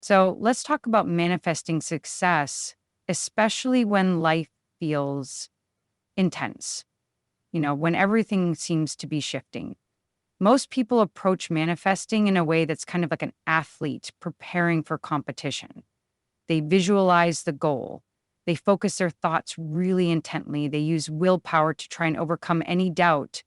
So let's talk about manifesting success, especially when life feels intense, when everything seems to be shifting. Most people approach manifesting in a way that's kind of like an athlete preparing for competition. They visualize the goal. They focus their thoughts really intently. They use willpower to try and overcome any doubt.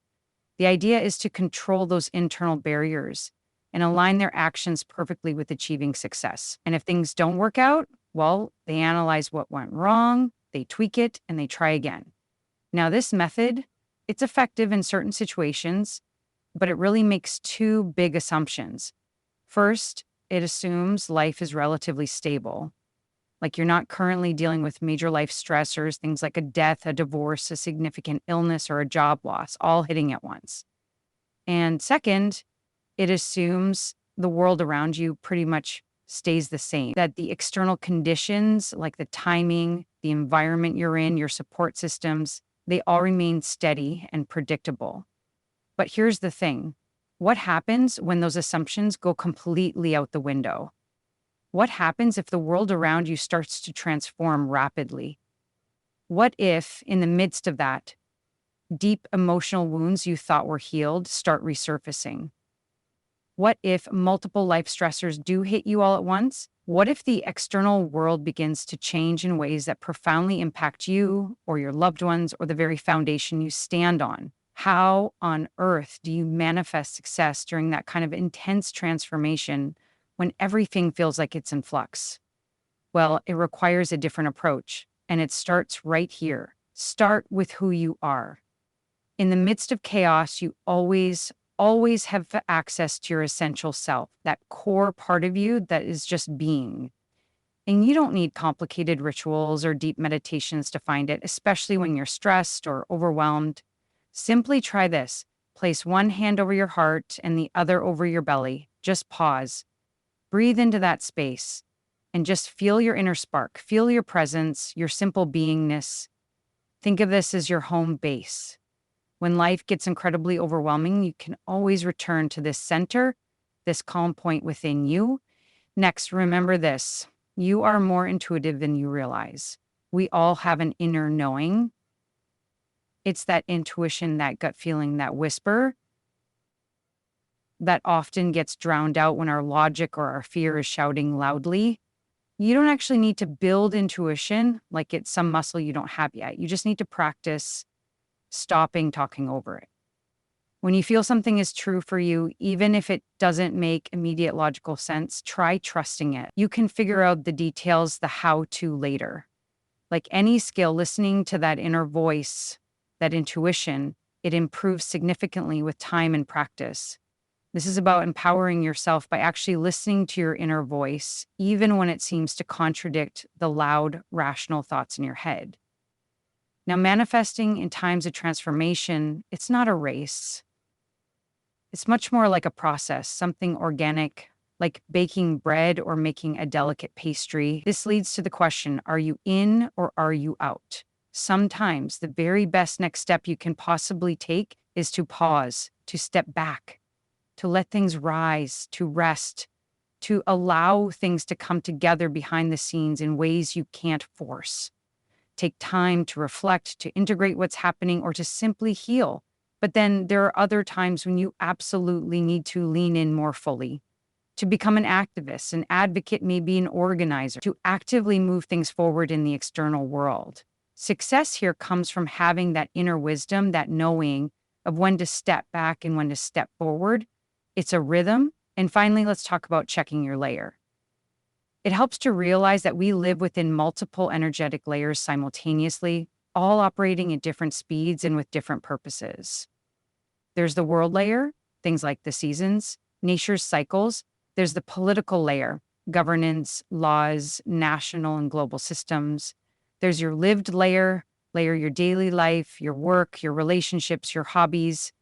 The idea is to control those internal barriers and align their actions perfectly with achieving success. And if things don't work out, well, they analyze what went wrong, they tweak it, and they try again. Now, this method, it's effective in certain situations, but it really makes two big assumptions. First, it assumes life is relatively stable. Like you're not currently dealing with major life stressors, things like a death, a divorce, a significant illness, or a job loss, all hitting at once. And second, it assumes the world around you pretty much stays the same, that the external conditions, like the timing, the environment you're in, your support systems, they all remain steady and predictable. But here's the thing. What happens when those assumptions go completely out the window? What happens if the world around you starts to transform rapidly? What if, in the midst of that, deep emotional wounds you thought were healed start resurfacing? What if multiple life stressors do hit you all at once? What if the external world begins to change in ways that profoundly impact you or your loved ones or the very foundation you stand on? How on earth do you manifest success during that kind of intense transformation when everything feels like it's in flux? Well, it requires a different approach, and it starts right here. Start with who you are. In the midst of chaos, you always have access to your essential self, that core part of you that is just being. And you don't need complicated rituals or deep meditations to find it, especially when you're stressed or overwhelmed. Simply try this. Place one hand over your heart and the other over your belly. Just pause. Breathe into that space and just feel your inner spark. Feel your presence, your simple beingness. Think of this as your home base. When life gets incredibly overwhelming, you can always return to this center, this calm point within you. Next, remember this. You are more intuitive than you realize. We all have an inner knowing. It's that intuition, that gut feeling, that whisper that often gets drowned out when our logic or our fear is shouting loudly. You don't actually need to build intuition like it's some muscle you don't have yet. You just need to practice stopping talking over it. When you feel something is true for you, even if it doesn't make immediate logical sense, try trusting it. You can figure out the details, the how-to later. Like any skill, listening to that inner voice, that intuition, it improves significantly with time and practice. This is about empowering yourself by actually listening to your inner voice, even when it seems to contradict the loud, rational thoughts in your head. Now, manifesting in times of transformation, it's not a race. It's much more like a process, something organic, like baking bread or making a delicate pastry. This leads to the question, are you in or are you out? Sometimes the very best next step you can possibly take is to pause, to step back, to let things rise, to rest, to allow things to come together behind the scenes in ways you can't force. Take time to reflect, to integrate what's happening, or to simply heal. But then there are other times when you absolutely need to lean in more fully, to become an activist, an advocate, maybe an organizer, to actively move things forward in the external world. Success here comes from having that inner wisdom, that knowing of when to step back and when to step forward. It's a rhythm. And finally, let's talk about checking your layer. It helps to realize that we live within multiple energetic layers simultaneously, all operating at different speeds and with different purposes. There's the world layer, things like the seasons, nature's cycles. There's the political layer, governance, laws, national and global systems. There's your lived layer, your daily life, your work, your relationships, your hobbies.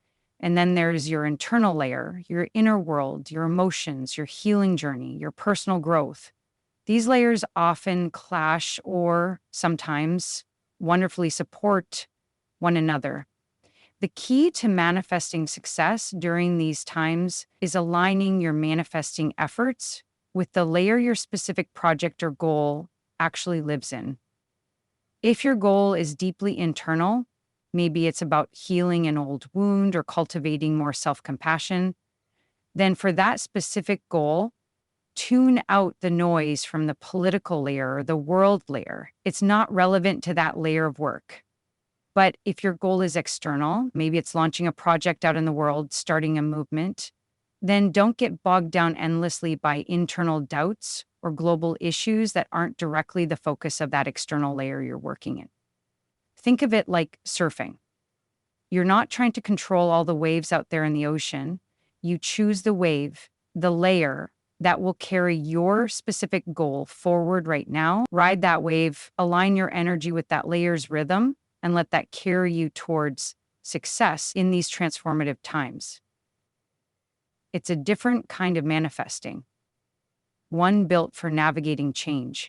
And then there's your internal layer, your inner world, your emotions, your healing journey, your personal growth. These layers often clash or sometimes wonderfully support one another. The key to manifesting success during these times is aligning your manifesting efforts with the layer your specific project or goal actually lives in. If your goal is deeply internal, maybe it's about healing an old wound or cultivating more self-compassion, then for that specific goal, tune out the noise from the political layer or the world layer. It's not relevant to that layer of work. But if your goal is external, maybe it's launching a project out in the world, starting a movement, then don't get bogged down endlessly by internal doubts or global issues that aren't directly the focus of that external layer you're working in. Think of it like surfing. You're not trying to control all the waves out there in the ocean. You choose the wave, the layer that will carry your specific goal forward right now. Ride that wave, align your energy with that layer's rhythm, and let that carry you towards success in these transformative times. It's a different kind of manifesting, one built for navigating change.